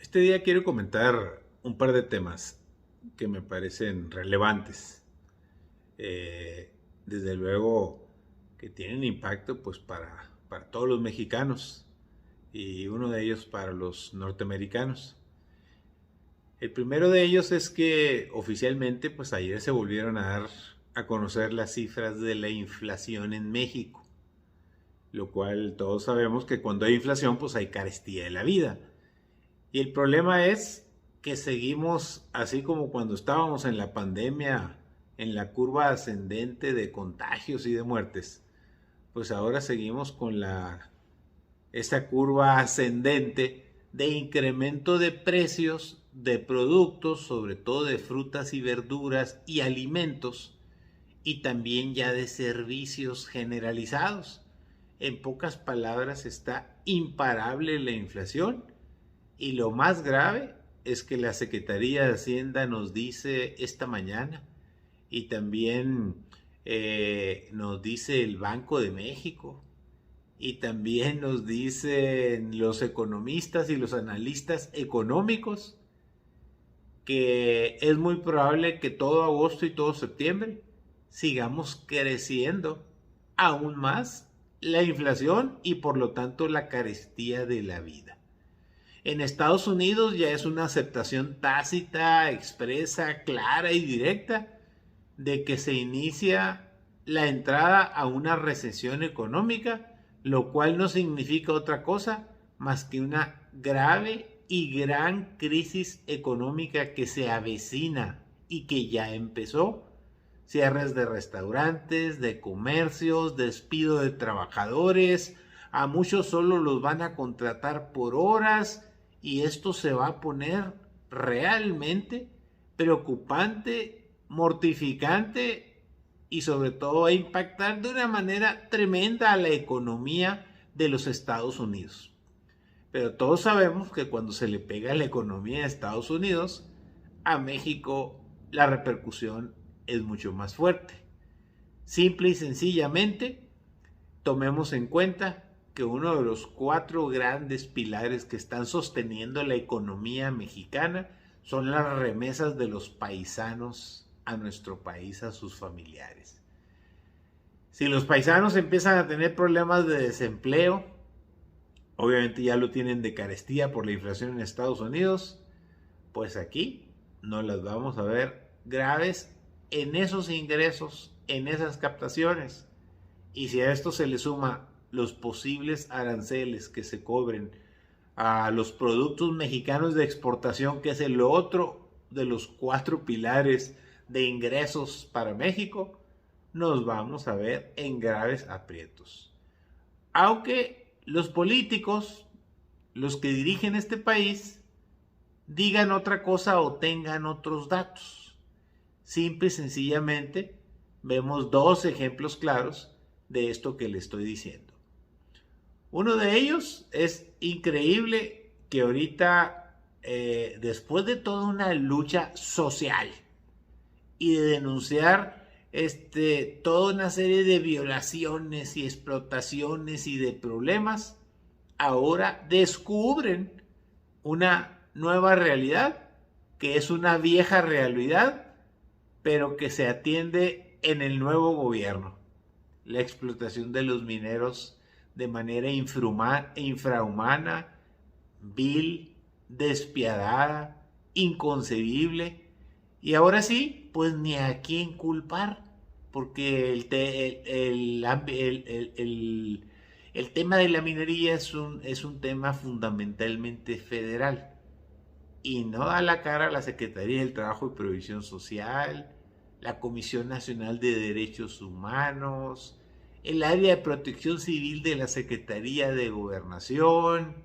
Este día quiero comentar un par de temas que me parecen relevantes. Desde luego que tienen impacto pues para todos los mexicanos y uno de ellos para los norteamericanos. El primero de ellos es que oficialmente pues ayer se volvieron a dar a conocer las cifras de la inflación en México, lo cual todos sabemos que cuando hay inflación pues hay carestía de la vida. Y el problema es que seguimos así como cuando estábamos en la pandemia, en la curva ascendente de contagios y de muertes. Pues ahora seguimos con esa curva ascendente de incremento de precios de productos, sobre todo de frutas y verduras y alimentos, y también ya de servicios generalizados. En pocas palabras, está imparable la inflación. Y lo más grave es que la Secretaría de Hacienda nos dice esta mañana, y también nos dice el Banco de México, y también nos dicen los economistas y los analistas económicos, que es muy probable que todo agosto y todo septiembre sigamos creciendo aún más la inflación y por lo tanto la carestía de la vida. En Estados Unidos ya es una aceptación tácita, expresa, clara y directa de que se inicia la entrada a una recesión económica, lo cual no significa otra cosa más que una grave y gran crisis económica que se avecina y que ya empezó. Cierres de restaurantes, de comercios, despido de trabajadores, a muchos solo los van a contratar por horas y esto se va a poner realmente preocupante, mortificante y sobre todo va a impactar de una manera tremenda a la economía de los Estados Unidos. Pero todos sabemos que cuando se le pega a la economía de Estados Unidos, a México la repercusión es mucho más fuerte. Simple y sencillamente, tomemos en cuenta que uno de los cuatro grandes pilares que están sosteniendo la economía mexicana son las remesas de los paisanos a nuestro país, a sus familiares. Si los paisanos empiezan a tener problemas de desempleo, obviamente ya lo tienen de carestía por la inflación en Estados Unidos, pues aquí no las vamos a ver graves en esos ingresos, en esas captaciones. Y si a esto se le suma los posibles aranceles que se cobren a los productos mexicanos de exportación, que es el otro de los cuatro pilares de ingresos para México, nos vamos a ver en graves aprietos. Aunque los políticos, los que dirigen este país, digan otra cosa o tengan otros datos. Simple y sencillamente vemos dos ejemplos claros de esto que le estoy diciendo. Uno de ellos es increíble que ahorita, después de toda una lucha social y de denunciar toda una serie de violaciones y explotaciones y de problemas, ahora descubren una nueva realidad, que es una vieja realidad, pero que se atiende en el nuevo gobierno. La explotación de los mineros de manera infrahumana, vil, despiadada, inconcebible. Y ahora sí, pues ni a quién culpar, porque el tema de la minería es un tema fundamentalmente federal y no da la cara a la Secretaría del Trabajo y Previsión Social, la Comisión Nacional de Derechos Humanos, el área de protección civil de la Secretaría de Gobernación.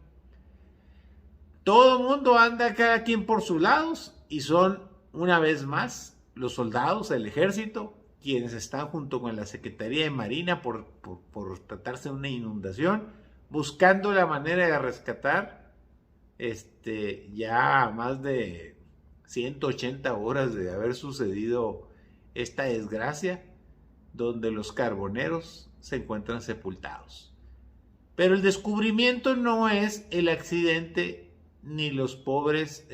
Todo el mundo anda cada quien por sus lados y son una vez más los soldados del ejército quienes están junto con la Secretaría de Marina por tratarse de una inundación, buscando la manera de rescatar ya más de 180 horas de haber sucedido esta desgracia, donde los carboneros se encuentran sepultados. Pero el descubrimiento no es el accidente ni los pobres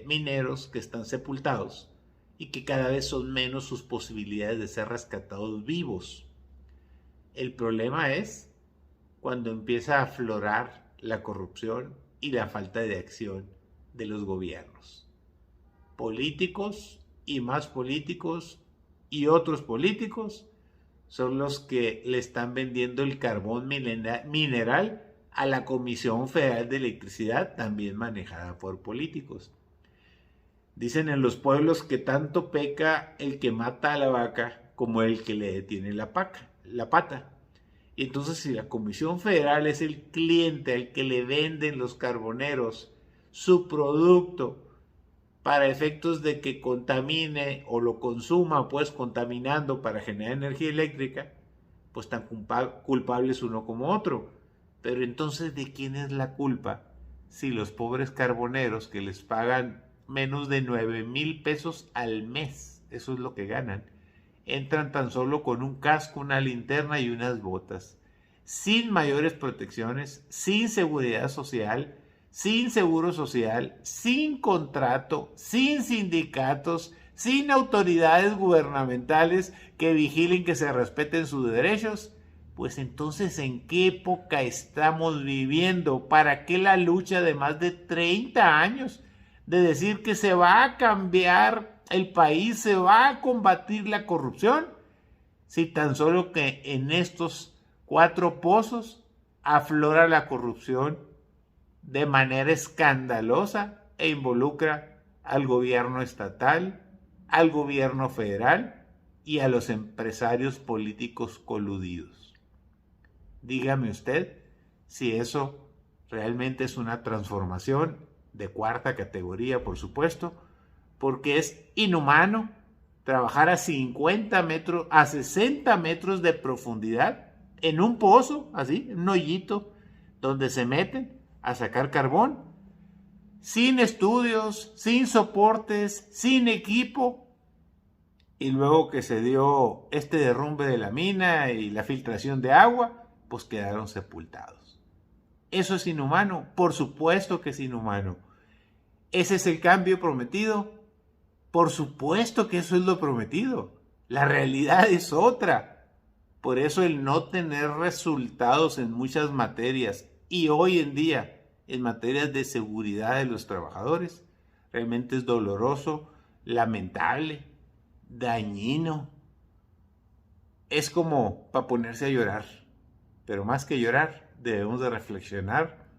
mineros que están sepultados y que cada vez son menos sus posibilidades de ser rescatados vivos. El problema es cuando empieza a aflorar la corrupción y la falta de acción de los gobiernos. Políticos y más políticos y otros políticos son los que le están vendiendo el carbón mineral a la Comisión Federal de Electricidad, también manejada por políticos. Dicen en los pueblos que tanto peca el que mata a la vaca como el que le detiene la pata. Y entonces, si la Comisión Federal es el cliente al que le venden los carboneros su producto para efectos de que contamine o lo consuma, pues contaminando para generar energía eléctrica, pues tan culpables uno como otro. Pero entonces, ¿de quién es la culpa si los pobres carboneros que les pagan menos de 9,000 pesos al mes, eso es lo que ganan, entran tan solo con un casco, una linterna y unas botas, sin mayores protecciones, sin seguridad social, sin seguro social, sin contrato, sin sindicatos, sin autoridades gubernamentales que vigilen que se respeten sus derechos? Pues entonces, ¿en qué época estamos viviendo? ¿Para qué la lucha de más de 30 años de decir que se va a cambiar el país, se va a combatir la corrupción? Si tan solo que en estos 4 pozos aflora la corrupción de manera escandalosa e involucra al gobierno estatal, al gobierno federal y a los empresarios políticos coludidos. Dígame usted si eso realmente es una transformación de 4ª categoría, por supuesto, porque es inhumano trabajar a 50 metros, a 60 metros de profundidad en un pozo, así, en un hoyito, donde se meten a sacar carbón, sin estudios, sin soportes, sin equipo, y luego que se dio este derrumbe de la mina y la filtración de agua, pues quedaron sepultados. ¿Eso es inhumano? Por supuesto que es inhumano. ¿Ese es el cambio prometido? Por supuesto que eso es lo prometido. La realidad es otra. Por eso el no tener resultados en muchas materias, y hoy en día en materias de seguridad de los trabajadores, realmente es doloroso, lamentable, dañino. Es como para ponerse a llorar. Pero más que llorar, debemos de reflexionar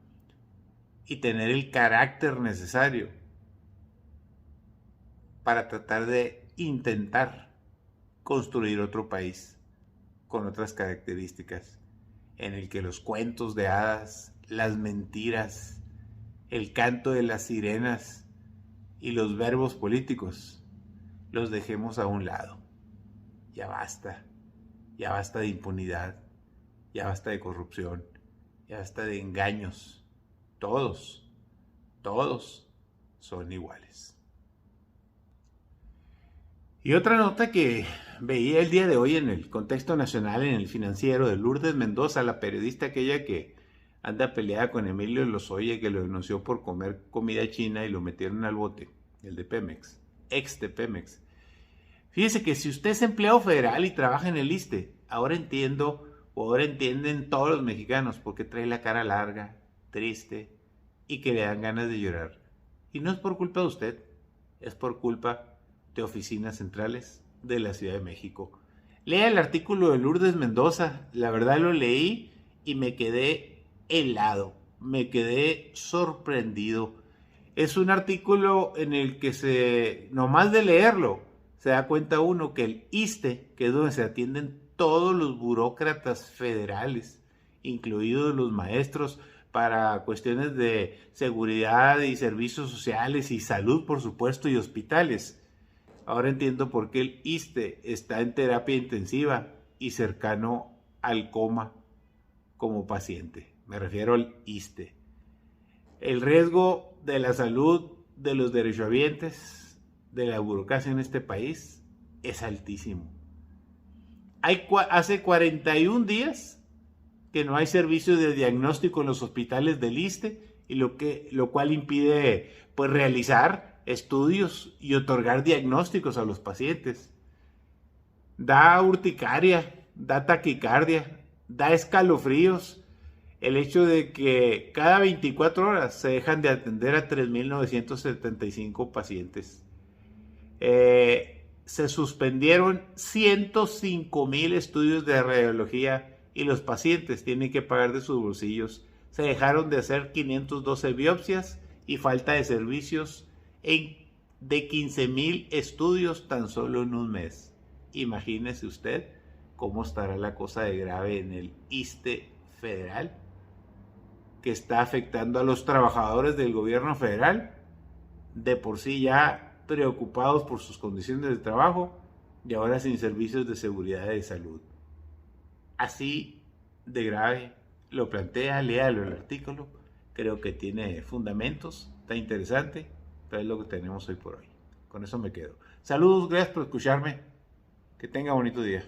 y tener el carácter necesario para tratar de intentar construir otro país con otras características, en el que los cuentos de hadas, las mentiras, el canto de las sirenas y los verbos políticos los dejemos a un lado. Ya basta de impunidad. Ya basta de corrupción, ya basta de engaños. Todos son iguales. Y otra nota que veía el día de hoy en el Contexto Nacional, en el Financiero, de Lourdes Mendoza, la periodista aquella que anda peleada con Emilio Lozoya, que lo denunció por comer comida china y lo metieron al bote, el de Pemex, ex de Pemex. Fíjese que si usted es empleado federal y trabaja en el ISSSTE, ahora entienden todos los mexicanos porque trae la cara larga, triste y que le dan ganas de llorar. Y no es por culpa de usted, es por culpa de oficinas centrales de la Ciudad de México. Lea el artículo de Lourdes Mendoza, la verdad lo leí y me quedé helado, me quedé sorprendido. Es un artículo en el que nomás de leerlo, se da cuenta uno que el ISSSTE, que es donde se atienden todos los burócratas federales, incluidos los maestros, para cuestiones de seguridad y servicios sociales y salud, por supuesto, y hospitales. Ahora entiendo por qué el ISSSTE está en terapia intensiva y cercano al coma como paciente. Me refiero al ISSSTE. El riesgo de la salud de los derechohabientes, de la burocracia en este país, es altísimo. Hace 41 días que no hay servicios de diagnóstico en los hospitales del ISSSTE y lo cual impide pues realizar estudios y otorgar diagnósticos a los pacientes. Da urticaria, da taquicardia, da escalofríos el hecho de que cada 24 horas se dejan de atender a 3.975 pacientes. Se suspendieron 105,000 estudios de radiología y los pacientes tienen que pagar de sus bolsillos. Se dejaron de hacer 512 biopsias y falta de servicios de 15,000 estudios tan solo en un mes. Imagínese usted cómo estará la cosa de grave en el ISSSTE federal, que está afectando a los trabajadores del gobierno federal, de por sí ya preocupados por sus condiciones de trabajo y ahora sin servicios de seguridad de salud. Así de grave lo plantea, léalo el artículo, creo que tiene fundamentos, está interesante, pero es lo que tenemos hoy por hoy. Con eso me quedo. Saludos, gracias por escucharme, que tenga bonito día.